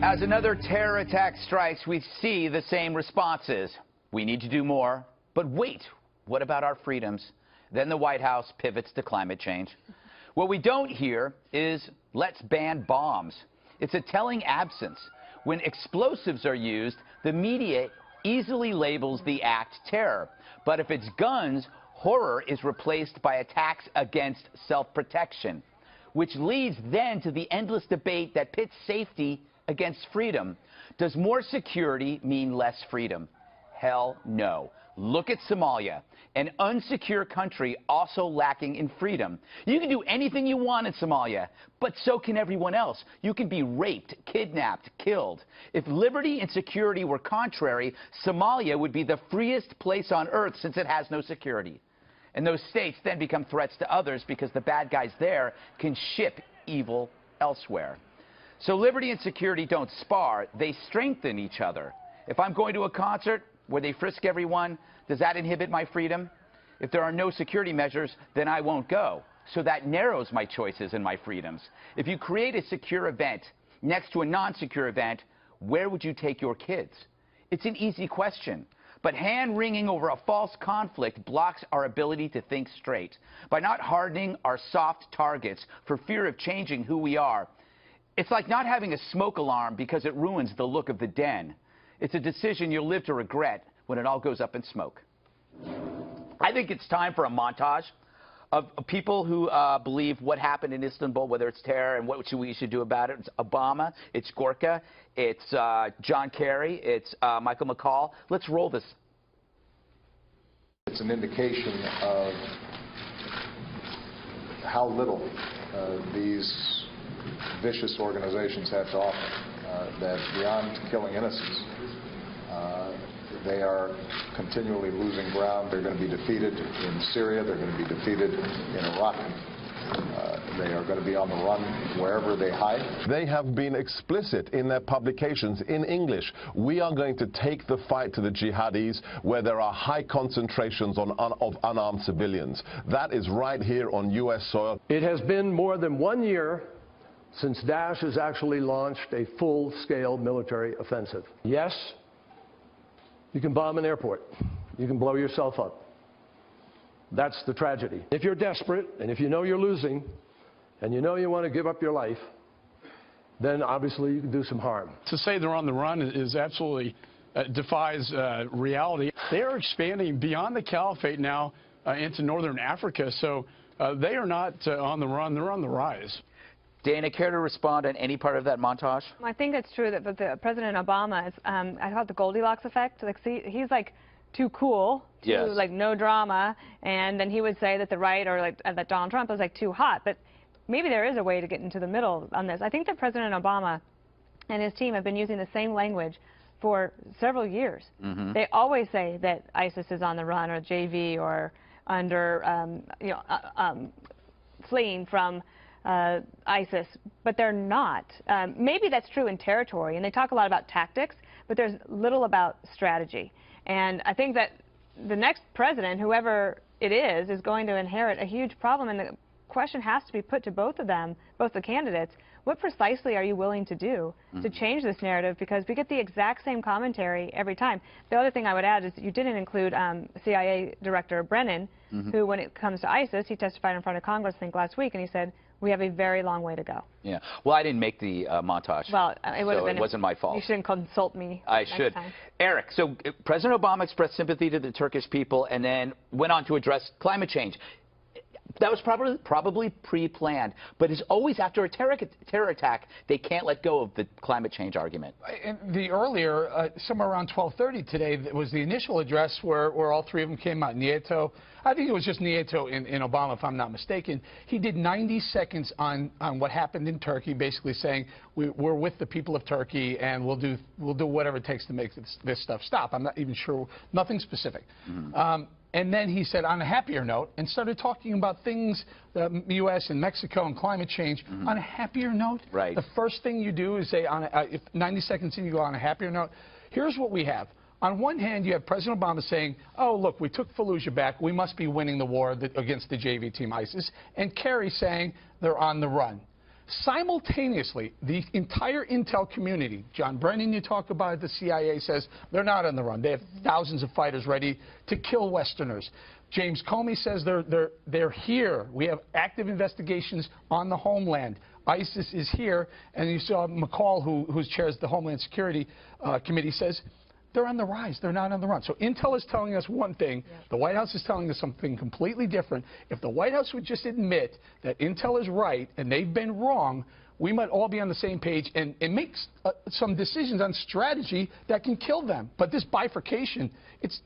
As another terror attack strikes, we see the same responses. We need to do more. But wait, what about our freedoms? Then the White House pivots to climate change. What we don't hear is, let's ban bombs. It's a telling absence. When explosives are used, the media easily labels the act terror. But if it's guns, horror is replaced by attacks against self-protection, which leads then to the endless debate that pits safety against freedom. Does more security mean less freedom? Hell no. Look at Somalia, an unsecure country also lacking in freedom. You can do anything you want in Somalia, but so can everyone else. You can be raped, kidnapped, killed. If liberty and security were contrary, Somalia would be the freest place on earth since it has no security. And those states then become threats to others because the bad guys there can ship evil elsewhere. So liberty and security don't spar, they strengthen each other. If I'm going to a concert where they frisk everyone, does that inhibit my freedom? If there are no security measures, then I won't go. So that narrows my choices and my freedoms. If you create a secure event next to a non-secure event, where would you take your kids? It's an easy question. But hand-wringing over a false conflict blocks our ability to think straight. By not hardening our soft targets for fear of changing who we are, it's like not having a smoke alarm because it ruins the look of the den. It's a decision you'll live to regret when it all goes up in smoke. I think it's time for a montage of people who believe what happened in Istanbul, whether it's terror and what we should do about it. It's Obama, it's Gorka, it's John Kerry, it's Michael McCall. Let's roll this. It's an indication of how little these vicious organizations have to offer, that beyond killing innocents, they are continually losing ground. They're going to be defeated in Syria. They're going to be defeated in Iraq. They are going to be on the run wherever they hide. They have been explicit in their publications in English. We are going to take the fight to the jihadis where there are high concentrations of unarmed civilians. That is right here on U.S. soil. It has been more than 1 year since Daesh has actually launched a full-scale military offensive. Yes, you can bomb an airport. You can blow yourself up. That's the tragedy. If you're desperate, and if you know you're losing, and you know you want to give up your life, then obviously you can do some harm. To say they're on the run is absolutely defies reality. They are expanding beyond the caliphate now into northern Africa, so they are not on the run, they're on the rise. Dana, care to respond on any part of that montage? I think it's true that President Obama is, I call it the Goldilocks effect. Like, see, he's like too cool, like no drama, and then he would say that the right or like that Donald Trump was like too hot. But maybe there is a way to get into the middle on this. I think that President Obama and his team have been using the same language for several years. They always say that ISIS is on the run or JV or under, fleeing from ISIS, but they're not. Maybe that's true in territory, and they talk a lot about tactics, but there's little about strategy. And I think that the next president, whoever it is going to inherit a huge problem, and the question has to be put to both of them, both the candidates. What precisely are you willing to do to change this narrative? Because we get the exact same commentary every time. The other thing I would add is you didn't include CIA Director Brennan, who, when it comes to ISIS, he testified in front of Congress, I think, last week, and he said, we have a very long way to go. Yeah. Well, I didn't make the montage. Well, it wasn't my fault. You shouldn't consult me. I should. Time. Eric, so President Obama expressed sympathy to the Turkish people and then went on to address climate change. That was probably pre-planned, but as always after a terror attack, they can't let go of the climate change argument. The earlier, somewhere around 12:30 today, was the initial address where all three of them came out. Nieto, I think it was just Nieto in Obama, if I'm not mistaken. He did 90 seconds on what happened in Turkey, basically saying we're with the people of Turkey and we'll do whatever it takes to make this stuff stop. I'm not even sure, nothing specific. And then he said, on a happier note, and started talking about things, the U.S. and Mexico and climate change. On a happier note, the first thing you do is say, if 90 seconds in, you go on a happier note. Here's what we have. On one hand, you have President Obama saying, oh, look, we took Fallujah back. We must be winning the war against the JV team ISIS. And Kerry saying they're on the run. Simultaneously, the entire intel community, John Brennan, you talk about, the CIA says they're not on the run. They have thousands of fighters ready to kill Westerners. James Comey says they're here. We have active investigations on the homeland. ISIS is here. And you saw McCall, who chairs the Homeland Security Committee, says they're on the rise. They're not on the run. So intel is telling us one thing. Yeah. The White House is telling us something completely different. If the White House would just admit that intel is right and they've been wrong, we might all be on the same page and make some decisions on strategy that can kill them. But this bifurcation, it's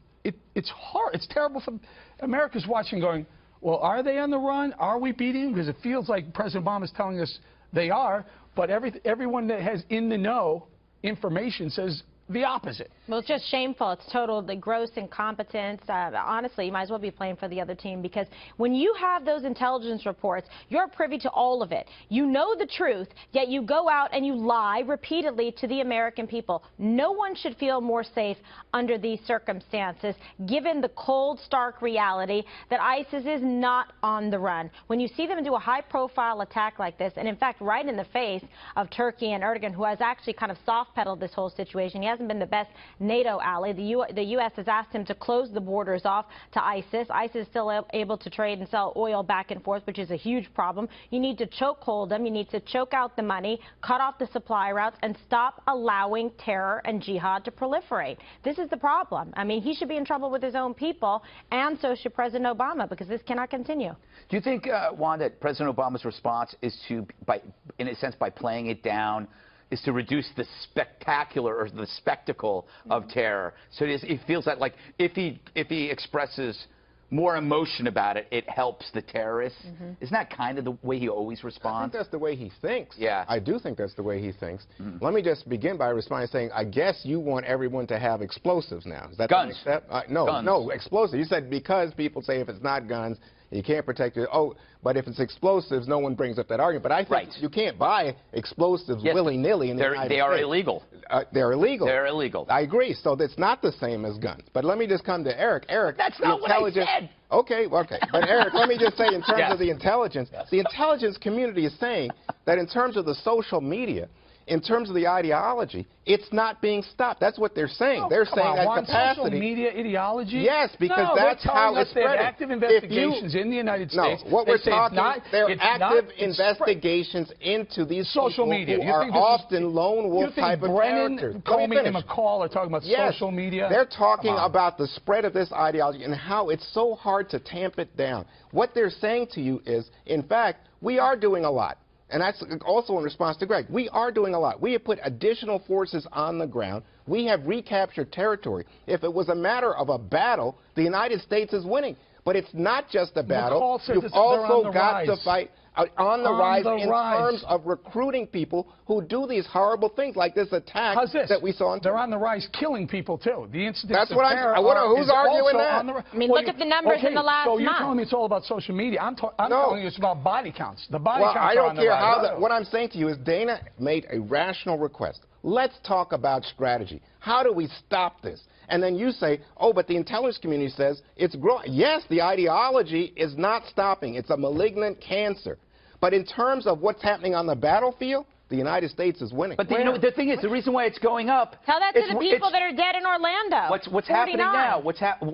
hard. It's terrible for America's watching going, well, are they on the run? Are we beating them? Because it feels like President Obama is telling us they are. But everyone that has in the know information says the opposite. Well, it's just shameful. It's totally gross incompetence. Honestly, you might as well be playing for the other team, because when you have those intelligence reports, you're privy to all of it. You know the truth, yet you go out and you lie repeatedly to the American people. No one should feel more safe under these circumstances, given the cold, stark reality that ISIS is not on the run. When you see them do a high-profile attack like this, and in fact, right in the face of Turkey and Erdogan, who has actually kind of soft-pedaled this whole situation. He hasn't been the best NATO ally. The U.S. has asked him to close the borders off to ISIS. ISIS is still able to trade and sell oil back and forth, which is a huge problem. You need to chokehold them. You need to choke out the money, cut off the supply routes, and stop allowing terror and jihad to proliferate. This is the problem. I mean, he should be in trouble with his own people, and so should President Obama, because this cannot continue. Do you think, Juan, that President Obama's response is to, in a sense, by playing it down, is to reduce the spectacular or the spectacle of terror? So it feels like if he expresses more emotion about it, it helps the terrorists. Isn't that kind of the way he always responds? I think that's the way he thinks. Yeah. I do think that's the way he thinks. Let me just begin by responding saying, I guess you want everyone to have explosives now. Is that guns? No, guns. No, explosives. You said because people say if it's not guns, you can't protect it. Oh, but if it's explosives, no one brings up that argument. But I think you can't buy explosives willy-nilly in the United States. They are illegal. They're illegal. They're illegal. I agree. So it's not the same as guns. But let me just come to Eric. Eric, that's not what I said. Okay. But Eric, let me just say in terms of the intelligence, the intelligence community is saying that in terms of the social media, in terms of the ideology, it's not being stopped. That's what they're saying. They're saying that capacity. Social media ideology? Yes, because that's how it's spreading. They have active investigations in the United States. No, what we're talking, they're active investigations into these social media. Who are often lone wolf type of characters. Comey and McCall are talking about social media? They're talking about the spread of this ideology and how it's so hard to tamp it down. What they're saying to you is, in fact, we are doing a lot. And that's also in response to Greg. We are doing a lot. We have put additional forces on the ground. We have recaptured territory. If it was a matter of a battle, the United States is winning. But it's not just a battle. You've also got to fight on the rise in terms of recruiting people who do these horrible things, like this attack that we saw. They're on the rise, killing people too. The incidents That's what who's arguing that? I mean, look at the numbers in the last month. So you're telling me it's all about social media? I'm telling you it's about body counts. The body counts I are don't on the care rise. how. What I'm saying to you is Dana made a rational request. Let's talk about strategy. How do we stop this? And then you say, oh, but the intelligence community says it's growing. Yes, the ideology is not stopping. It's a malignant cancer. But in terms of what's happening on the battlefield, the United States is winning. But you know, the thing is, the reason why it's going up... Tell that to the people that are dead in Orlando. What's happening now?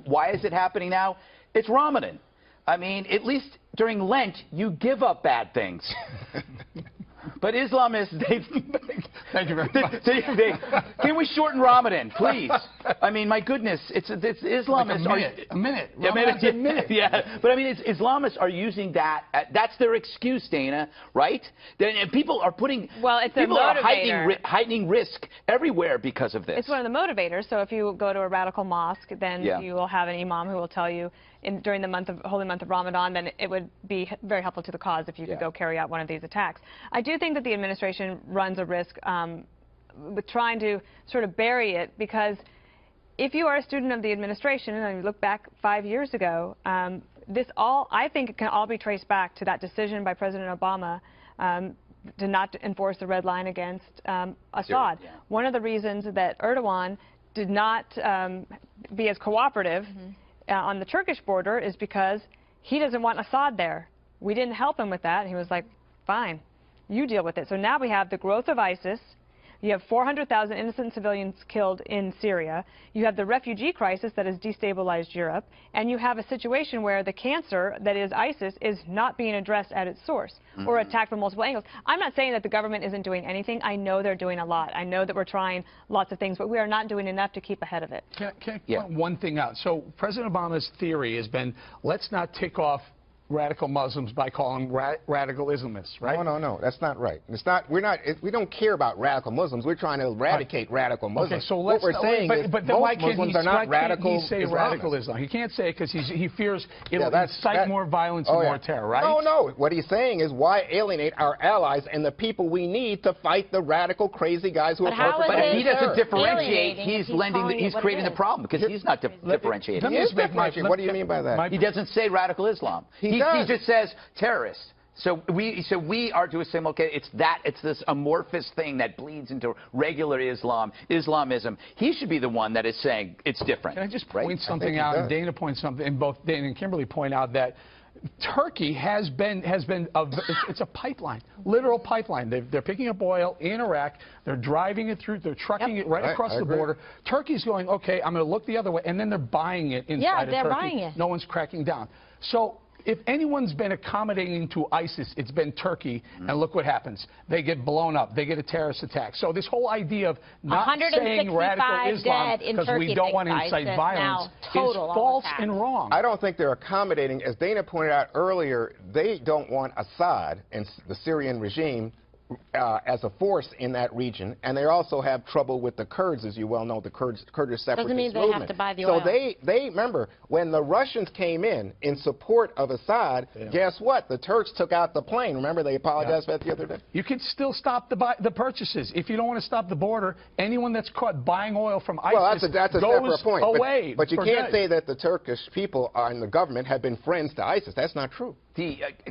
Why is it happening now? It's Ramadan. I mean, at least during Lent, you give up bad things. But Islamists, Thank you very much. Can we shorten Ramadan, please? I mean, my goodness, it's Islamists. Like a minute. A minute. Yeah, but I mean, Islamists are using that. That's their excuse, Dana, right? And people are putting. Well, it's people are heightening risk everywhere because of this. It's one of the motivators. So if you go to a radical mosque, then you will have an imam who will tell you during the holy month of Ramadan, then it would be very helpful to the cause if you could go carry out one of these attacks. I do think that the administration runs a risk with trying to sort of bury it, because if you are a student of the administration and you look back 5 years ago, I think it can all be traced back to that decision by President Obama to not enforce the red line against Assad. One of the reasons that Erdogan did not be as cooperative on the Turkish border is because he doesn't want Assad there. We didn't help him with that. He was like, fine. you deal with it. So now we have the growth of ISIS. You have 400,000 innocent civilians killed in Syria. You have the refugee crisis that has destabilized Europe. And you have a situation where the cancer that is ISIS is not being addressed at its source or attacked from multiple angles. I'm not saying that the government isn't doing anything. I know they're doing a lot. I know that we're trying lots of things, but we are not doing enough to keep ahead of it. Can I point one thing out? So President Obama's theory has been, let's not tick off radical Muslims by calling radical Islamists, right? No, that's not right. It's not. We don't care about radical Muslims. We're trying to eradicate radical Muslims. Okay, so what we're saying is but then most Muslims are not radical. He say radical Islam? He can't say it because he fears it'll incite more violence and more terror, right? No. What he's saying is why alienate our allies and the people we need to fight the radical, crazy guys who are perpetrating But if he doesn't differentiate, he's creating the problem because he's not differentiating. He is differentiating. What do you mean by that? He doesn't say radical Islam. He just says terrorists. So we are to assume, okay, it's this amorphous thing that bleeds into regular Islamism. He should be the one that is saying it's different. Can I just point something out? And Dana points something, and both Dana and Kimberly point out that Turkey has been it's a pipeline, literal pipeline. They're picking up oil in Iraq. They're driving it through. They're trucking it right across the border. Turkey's going, okay, I'm going to look the other way, and then they're buying it inside of Turkey. Yeah, they're buying it. No one's cracking down. So if anyone's been accommodating to ISIS, it's been Turkey, and look what happens. They get blown up. They get a terrorist attack. So this whole idea of not saying radical Islam because we don't want to incite violence is false and wrong. I don't think they're accommodating. As Dana pointed out earlier, they don't want Assad and the Syrian regime as a force in that region, and they also have trouble with the Kurds, as you well know, the Kurdish separatist movement. Doesn't mean they have to buy the oil. So they remember when the Russians came in support of Assad. Guess what? The Turks took out the plane. Remember they apologized for that the other day. You can still stop the purchases if you don't want to stop the border. Anyone that's caught buying oil from ISIS that's a goes separate point. away. But you can't say that the Turkish people and the government have been friends to ISIS. That's not true.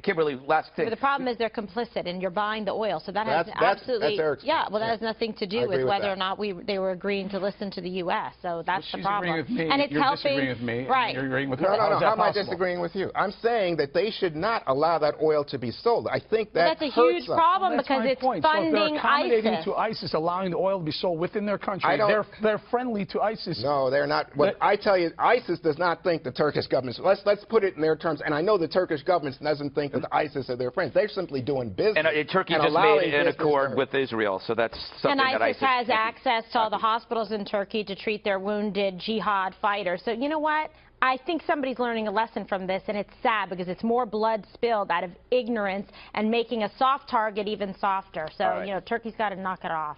Kimberly, last thing. But the problem is they're complicit, and you're buying the oil. So that has absolutely, that's that has nothing to do with whether or not they were agreeing to listen to the U.S. So that's the problem. Agreeing with me, and it's you're helping. Disagreeing with me, right? You're agreeing with her. No. How am I disagreeing with you? I'm saying that they should not allow that oil to be sold. I think that's a huge problem because it's funding so if they're accommodating ISIS. to ISIS, allowing the oil to be sold within their country, they're friendly to ISIS. No, they're not. But I tell you, ISIS does not think the Turkish government. Let's put it in their terms. And I know the Turkish government doesn't think that ISIS are their friends. They're simply doing business. And Turkey just made an accord with Israel, so that's something that ISIS has access to all the hospitals in Turkey to treat their wounded jihad fighters. So you know what? I think somebody's learning a lesson from this, and it's sad because it's more blood spilled out of ignorance and making a soft target even softer. So, you know, Turkey's got to knock it off.